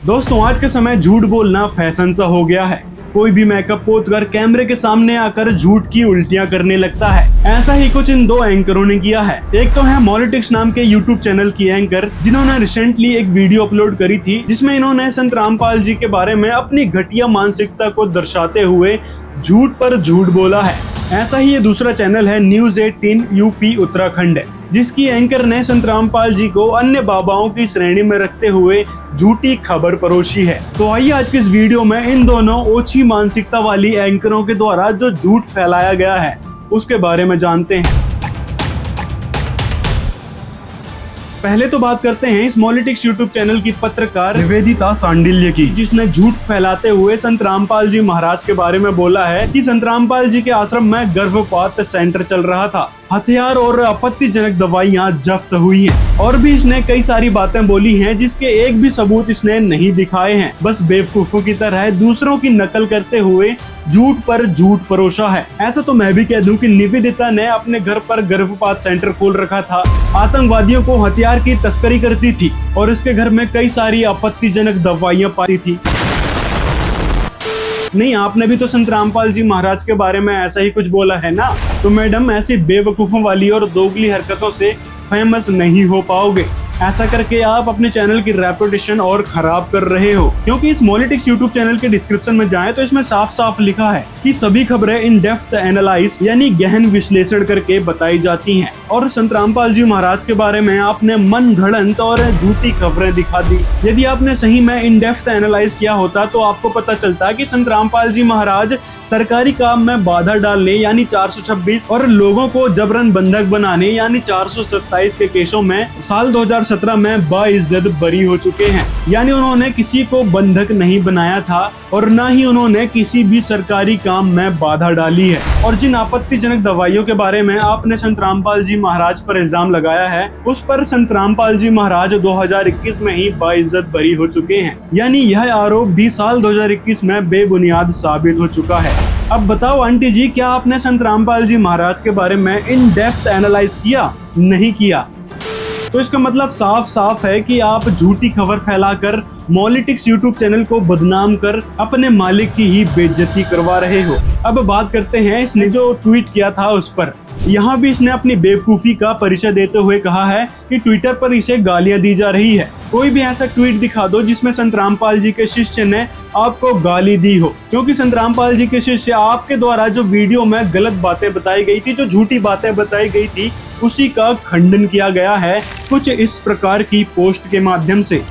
दोस्तों आज के समय झूठ बोलना फैशन सा हो गया है। कोई भी मेकअप पोत कर कैमरे के सामने आकर झूठ की उल्टियां करने लगता है। ऐसा ही कुछ इन दो एंकरों ने किया है। एक तो है मॉलिटिक्स नाम के यूट्यूब चैनल की एंकर, जिन्होंने रिसेंटली एक वीडियो अपलोड करी थी जिसमें इन्होंने संत रामपाल जी के बारे में अपनी घटिया मानसिकता को दर्शाते हुए झूठ पर झूठ बोला है। ऐसा ही ये दूसरा चैनल है न्यूज 18 यूपी उत्तराखंड, जिसकी एंकर ने संत रामपाल जी को अन्य बाबाओं की श्रेणी में रखते हुए झूठी खबर परोसी है। तो आइए आज की इस वीडियो में इन दोनों ओछी मानसिकता वाली एंकरों के द्वारा जो झूठ फैलाया गया है उसके बारे में जानते हैं। पहले तो बात करते हैं इस मॉलिटिक्स यूट्यूब चैनल की पत्रकार निवेदिता सांडिल्य की, जिसने झूठ फैलाते हुए संत रामपाल जी महाराज के बारे में बोला है कि संत रामपाल जी के आश्रम में गर्भपात सेंटर चल रहा था, हथियार और आपत्तिजनक दवाइयां जब्त हुई हैं। और भी इसने कई सारी बातें बोली हैं जिसके एक भी सबूत इसने नहीं दिखाए हैं। बस बेवकूफों की तरह दूसरों की नकल करते हुए झूठ पर झूठ परोसा है। ऐसा तो मैं भी कह दूं कि निवेदिता ने अपने घर पर गर्भपात सेंटर खोल रखा था, आतंकवादियों को हथियार की तस्करी करती थी और इसके घर में कई सारी आपत्तिजनक दवाइयां पाई थी। नहीं, आपने भी तो संत रामपाल जी महाराज के बारे में ऐसा ही कुछ बोला है ना। तो मैडम ऐसी बेवकूफों वाली और दोगली हरकतों से फेमस नहीं हो पाओगे। ऐसा करके आप अपने चैनल की रेपुटेशन और खराब कर रहे हो, क्योंकि इस मॉलिटिक्स यूट्यूब चैनल के डिस्क्रिप्शन में जाएं तो इसमें साफ साफ लिखा है कि सभी खबरें इन डेप्थ एनालाइज यानी गहन विश्लेषण करके बताई जाती हैं। और संत रामपाल जी महाराज के बारे में आपने मन घड़ंत और झूठी खबरें दिखा दी। यदि आपने सही में इन डेप्थ एनालाइज किया होता तो आपको पता चलता कि संत रामपाल जी महाराज सरकारी काम में बाधा डालने यानी 426 और लोगों को जबरन बंधक बनाने यानी 427 के केसों में साल 2017 में बाइज्जत बरी हो चुके हैं। यानी उन्होंने किसी को बंधक नहीं बनाया था और न ही उन्होंने किसी भी सरकारी काम में बाधा डाली है। और जिन आपत्तिजनक दवाइयों के बारे में आपने संत रामपाल जी महाराज पर इल्जाम लगाया है, उस पर संत रामपाल जी महाराज 2021 में ही बाइज्जत बरी हो चुके हैं। यानी यह आरोप भी साल 2021 में बेबुनियाद साबित हो चुका है। अब बताओ आंटी जी, क्या आपने संत रामपाल जी महाराज के बारे में इन डेप्थ एनालाइज किया? नहीं किया। तो इसका मतलब साफ साफ है कि आप झूठी खबर फैलाकर मॉलिटिक्स यूट्यूब चैनल को बदनाम कर अपने मालिक की ही बेइज्जती करवा रहे हो। अब बात करते हैं इसने जो ट्वीट किया था उस पर। यहाँ भी इसने अपनी बेवकूफी का परिचय देते हुए कहा है कि ट्विटर पर इसे गालियां दी जा रही है। कोई भी ऐसा ट्वीट दिखा दो जिसमें संत रामपाल जी के शिष्य ने आपको गाली दी हो, क्योंकि संत रामपाल जी के शिष्य आपके द्वारा जो वीडियो में गलत बातें बताई गई थी, जो झूठी बातें बताई गई थी, उसी का खंडन किया गया है कुछ इस प्रकार की पोस्ट के माध्यम से।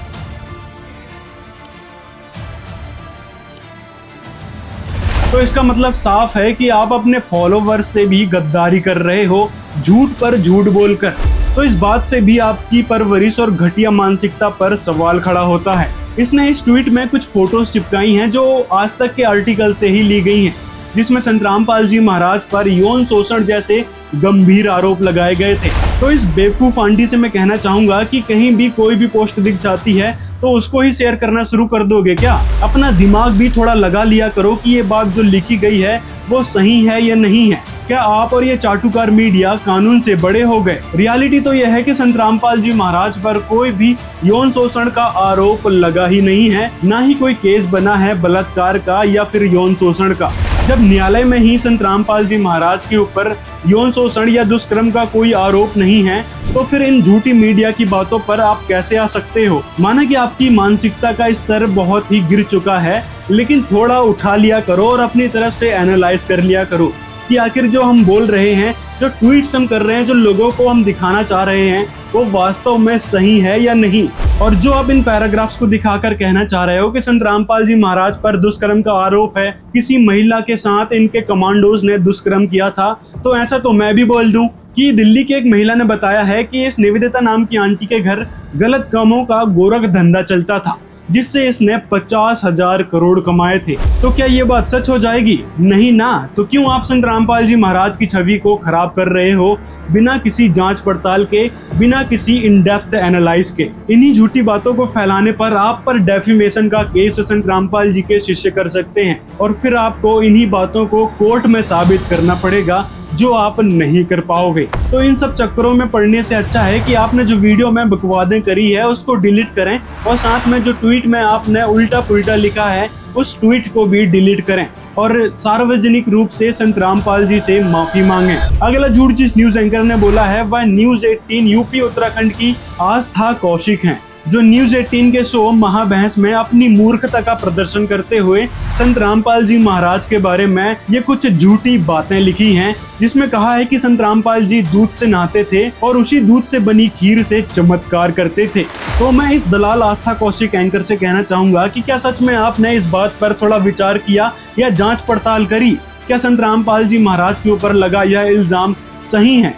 तो इसका मतलब साफ है कि आप अपने फॉलोवर्स से भी गद्दारी कर रहे हो, झूठ पर झूठ बोलकर। तो इस बात से भी आपकी परवरिश और घटिया मानसिकता पर सवाल खड़ा होता है। इसने इस ट्वीट में कुछ फोटोज चिपकाई हैं जो आज तक के आर्टिकल से ही ली गई हैं, जिसमें संत रामपाल जी महाराज पर यौन शोषण जैसे गंभीर आरोप लगाए गए थे। तो इस बेवकूफ आंटी से मैं कहना चाहूंगा कि कहीं भी कोई भी पोस्ट दिख जाती है तो उसको ही शेयर करना शुरू कर दोगे क्या? अपना दिमाग भी थोड़ा लगा लिया करो कि ये बात जो लिखी गई है वो सही है या नहीं है। क्या आप और ये चाटुकार मीडिया कानून से बड़े हो गए? रियलिटी तो यह है कि संत रामपाल जी महाराज पर कोई भी यौन शोषण का आरोप लगा ही नहीं है, ना ही कोई केस बना है बलात्कार का या फिर यौन शोषण का। जब न्यायालय में ही संत रामपाल जी महाराज के ऊपर यौन शोषण या दुष्कर्म का कोई आरोप नहीं है, तो फिर इन झूठी मीडिया की बातों पर आप कैसे आ सकते हो? माना कि आपकी मानसिकता का स्तर बहुत ही गिर चुका है, लेकिन थोड़ा उठा लिया करो और अपनी तरफ से एनालाइज कर लिया करो कि आखिर जो हम बोल रहे हैं, जो ट्वीट्स हम कर रहे हैं, जो लोगों को हम दिखाना चाह रहे हैं, वो वास्तव में सही है या नहीं। और जो आप इन पैराग्राफ्स को दिखाकर कहना चाह रहे हो कि संत रामपाल जी महाराज पर दुष्कर्म का आरोप है, किसी महिला के साथ इनके कमांडोज ने दुष्कर्म किया था, तो ऐसा तो मैं भी बोल दूं कि दिल्ली की एक महिला ने बताया है कि इस निवेदिता नाम की आंटी के घर गलत कामों का गोरख धंधा चलता था, जिससे इसने 50,000 करोड़ कमाए थे। तो क्या ये बात सच हो जाएगी? नहीं ना। तो क्यों आप संत रामपाल जी महाराज की छवि को खराब कर रहे हो बिना किसी जांच पड़ताल के, बिना किसी इन डेप्थ एनालाइज के? इन्हीं झूठी बातों को फैलाने पर आप पर डेफिमेशन का केस संत रामपाल जी के शिष्य कर सकते हैं और फिर आपको इन्हीं बातों को कोर्ट में साबित करना पड़ेगा जो आप नहीं कर पाओगे। तो इन सब चक्करों में पड़ने से अच्छा है कि आपने जो वीडियो में बकवादें करी है उसको डिलीट करें और साथ में जो ट्वीट में आपने उल्टा पुल्टा लिखा है उस ट्वीट को भी डिलीट करें और सार्वजनिक रूप से संत रामपाल जी से माफी मांगे। अगला झूठ जिस न्यूज एंकर ने बोला है वह न्यूज 18 यूपी उत्तराखंड की आस्था कौशिक हैं, जो न्यूज 18 के शो महाबहस में अपनी मूर्खता का प्रदर्शन करते हुए संत रामपाल जी महाराज के बारे में ये कुछ झूठी बातें लिखी हैं, जिसमें कहा है कि संत रामपाल जी दूध से नहाते थे और उसी दूध से बनी खीर से चमत्कार करते थे। तो मैं इस दलाल आस्था कौशिक एंकर से कहना चाहूंगा कि क्या सच में आपने इस बात पर थोड़ा विचार किया या जांच पड़ताल करी? क्या संत रामपाल जी महाराज के ऊपर लगा यह इल्जाम सही है?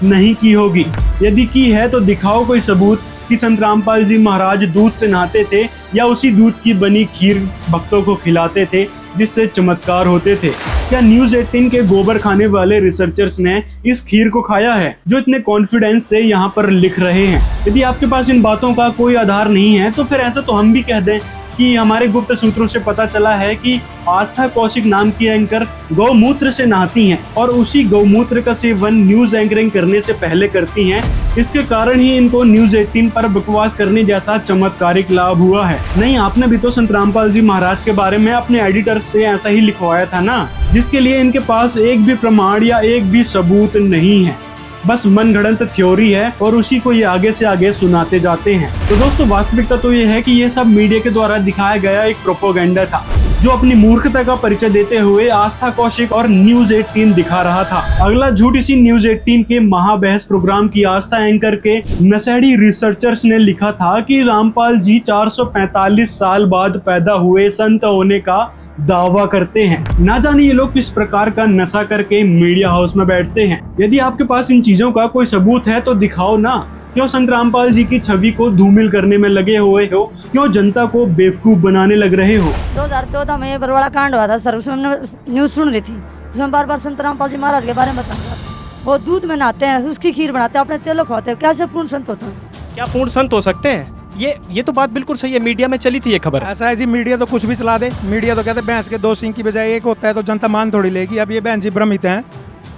नहीं की होगी। यदि की है तो दिखाओ कोई सबूत कि संत रामपाल जी महाराज दूध से नहाते थे या उसी दूध की बनी खीर भक्तों को खिलाते थे जिससे चमत्कार होते थे। क्या न्यूज 18 के गोबर खाने वाले रिसर्चर्स ने इस खीर को खाया है जो इतने कॉन्फिडेंस से यहाँ पर लिख रहे हैं? यदि आपके पास इन बातों का कोई आधार नहीं है तो फिर ऐसा तो हम भी कह दें कि हमारे गुप्त सूत्रों से पता चला है कि आस्था कौशिक नाम की एंकर गौमूत्र से नहाती हैं और उसी गौमूत्र का सेवन न्यूज एंकरिंग करने से पहले करती हैं। इसके कारण ही इनको न्यूज 18 पर बकवास करने जैसा चमत्कारिक लाभ हुआ है। नहीं, आपने भी तो संत रामपाल जी महाराज के बारे में अपने एडिटर से ऐसा ही लिखवाया था ना, जिसके लिए इनके पास एक भी प्रमाण या एक भी सबूत नहीं है, बस मनगढ़ंत थ्योरी है और उसी को ये आगे से आगे सुनाते जाते हैं। तो दोस्तों, वास्तविकता तो ये है कि ये सब मीडिया के द्वारा दिखाया गया एक प्रोपोगेंडा था जो अपनी मूर्खता का परिचय देते हुए आस्था कौशिक और न्यूज 18 दिखा रहा था। अगला झूठ इसी न्यूज 18 के महाबहस प्रोग्राम की आस्था एंकर के नशेड़ी रिसर्चर्स ने लिखा था कि रामपाल जी 445 साल बाद पैदा हुए संत होने का दावा करते हैं। ना जाने ये लोग किस प्रकार का नशा करके मीडिया हाउस में बैठते हैं। यदि आपके पास इन चीजों का कोई सबूत है तो दिखाओ ना। क्यों संत रामपाल जी की छवि को धूमिल करने में लगे हुए हो? क्यों जनता को बेवकूफ बनाने लग रहे हो? 2014 में बरवाड़ा कांड हुआ था सर, उसमें न्यूज सुन रही थी, उसमें बार बार संत रामपाल जी महाराज के बारे में बता रहा था। वो दूध में नहाते हैं, उसकी खीर बनाते हैं, अपने चेलों को खाते हैं। क्या से पूर्ण संत होता है? क्या पूर्ण संत हो सकते हैं? ये तो बात बिल्कुल सही है, मीडिया में चली थी ये खबर। ऐसा है जी, मीडिया तो कुछ भी चला दे। मीडिया तो कहते हैं भैंस के दो सींग की बजाय एक होता है, तो जनता मान थोड़ी लेगी। अब ये बहन जी भ्रमित हैं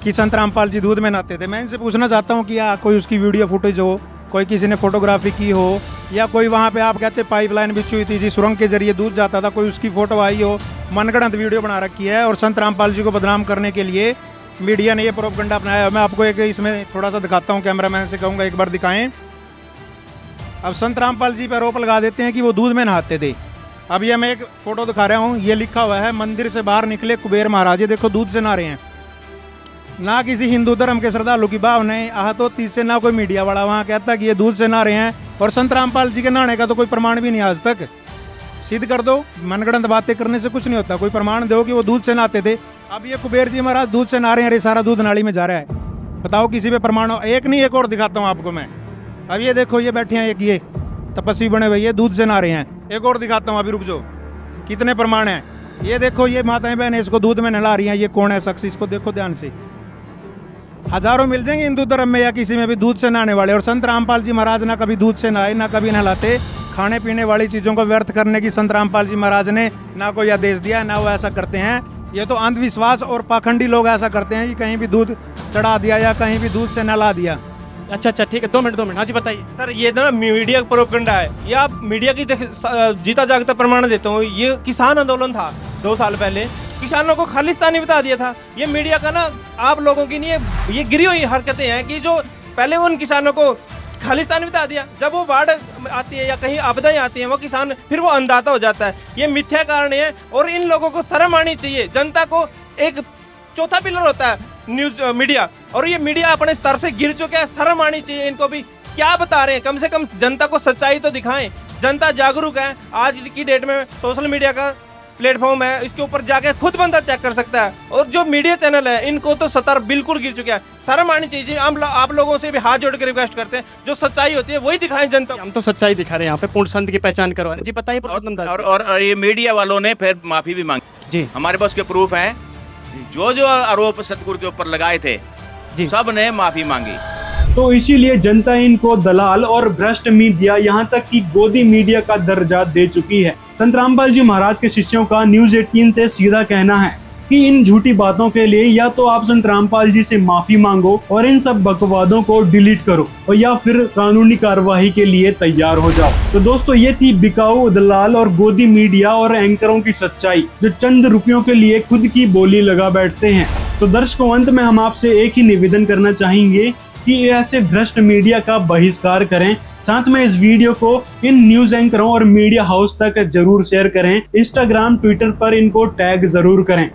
कि संत रामपाल जी दूध में नहाते थे। मैं इनसे पूछना चाहता हूँ कि कोई उसकी वीडियो फुटेज हो, कोई किसी ने फोटोग्राफी की हो, या कोई वहाँ पे आप कहते पाइपलाइन बिछी हुई थी जी, सुरंग के जरिए दूध जाता था, कोई उसकी फोटो आई हो। मनगढ़ंत वीडियो बना रखी है और संत रामपाल जी को बदनाम करने के लिए मीडिया ने ये प्रोपगेंडा अपनाया। मैं आपको एक इसमें थोड़ा सा दिखाता हूँ, कैमरामैन से कहूँगा एक बार दिखाएं। अब संत रामपाल जी पर आरोप लगा देते हैं कि वो दूध में नहाते थे। अब ये मैं एक फोटो दिखा रहा हूँ, ये लिखा हुआ है मंदिर से बाहर निकले कुबेर महाराज, ये देखो दूध से नहा रहे हैं। ना किसी हिंदू धर्म के श्रद्धालु की भाव नहीं आहत होती से, ना कोई मीडिया वाला वहाँ कहता है कि ये दूध से नहा रहे हैं। और संत रामपाल जी के नहाने का तो कोई प्रमाण भी नहीं आज तक। सिद्ध कर दो, मनगढ़ंत बातें करने से कुछ नहीं होता, कोई प्रमाण दो कि वो दूध से नहाते थे। अब ये कुबेर जी महाराज दूध से नहा रहे हैं, ये सारा दूध नाली में जा रहा है। बताओ किसी पे प्रमाण हो? एक नहीं, एक और दिखाता हूँ आपको मैं। अब ये देखो, ये बैठे हैं, एक ये तपस्वी बने हुए, ये दूध से नहा रहे हैं। एक और दिखाता हूँ, अभी रुक जाओ, कितने प्रमाण हैं। ये देखो, ये माताएं बहनें इसको दूध में नहला रही हैं। ये कौन है शख्स, इसको देखो ध्यान से। हजारों मिल जाएंगे हिंदू धर्म में या किसी में भी दूध से नहाने वाले। और संत रामपाल जी महाराज ना कभी दूध से नहाए, ना कभी नहलाते। खाने पीने वाली चीज़ों को व्यर्थ करने की संत रामपाल जी महाराज ने ना कोई आदेश दिया, ना वो ऐसा करते हैं। ये तो अंधविश्वास और पाखंडी लोग ऐसा करते हैं कि कहीं भी दूध चढ़ा दिया या कहीं भी दूध से नहला दिया। अच्छा ठीक है, 2 मिनट। हाँ जी बताइए सर। ये ना मीडिया का प्रोपगेंडा है, ये आप मीडिया की जीता जागता प्रमाण देता हूँ। ये किसान आंदोलन था 2 साल पहले, किसानों को खालिस्तानी बता दिया था। ये मीडिया का ना आप लोगों की नहीं, ये गिरी हुई हरकतें हैं कि जो पहले उन किसानों को खालिस्तानी बता दिया, जब वो बाढ़ आती है या कहीं आपदाएं आती हैं वो किसान फिर वो अंधाता हो जाता है। ये मिथ्या कारण है और इन लोगों को शर्म आनी चाहिए। जनता को एक चौथा पिलर होता है न्यूज मीडिया, और ये मीडिया अपने स्तर से गिर चुका है। शर्म आनी चाहिए इनको भी। क्या बता रहे हैं, कम से कम जनता को सच्चाई तो दिखाएं। जनता जागरूक है, आज की डेट में सोशल मीडिया का प्लेटफॉर्म है, इसके ऊपर जाके खुद बंदा चेक कर सकता है। और जो मीडिया चैनल है इनको तो सतर बिल्कुल गिर चुका है। शर्म आनी चाहिए। हम आप लोगों से भी हाथ जोड़ के रिक्वेस्ट करते हैं, जो सच्चाई होती है वही दिखाएं जनता। हम तो सच्चाई दिखा रहे हैं यहाँ पे, पूर्ण संत की पहचान करवाने। जी बताइए पुरुषोत्तम दास। और ये मीडिया वालों ने फिर माफी भी मांगी जी। हमारे पास के प्रूफ हैं, जो आरोप सतगुरु के ऊपर लगाए थे जी, सब ने माफी मांगी। तो इसीलिए जनता इनको दलाल और भ्रष्ट मीडिया, यहाँ तक कि गोदी मीडिया का दर्जा दे चुकी है। संत रामपाल जी महाराज के शिष्यों का न्यूज 18 से सीधा कहना है कि इन झूठी बातों के लिए या तो आप संत रामपाल जी से माफी मांगो और इन सब बकवादों को डिलीट करो, और या फिर कानूनी कार्यवाही के लिए तैयार हो जाओ। तो दोस्तों, ये थी बिकाऊ दलाल और गोदी मीडिया और एंकरों की सच्चाई, जो चंद रुपयों के लिए खुद की बोली लगा बैठते हैं। तो दर्शकों, अंत में हम आपसे एक ही निवेदन करना चाहेंगे कि ऐसे भ्रष्ट मीडिया का बहिष्कार करें। साथ में इस वीडियो को इन न्यूज एंकरों और मीडिया हाउस तक जरूर शेयर करें। इंस्टाग्राम, ट्विटर पर इनको टैग जरूर करें।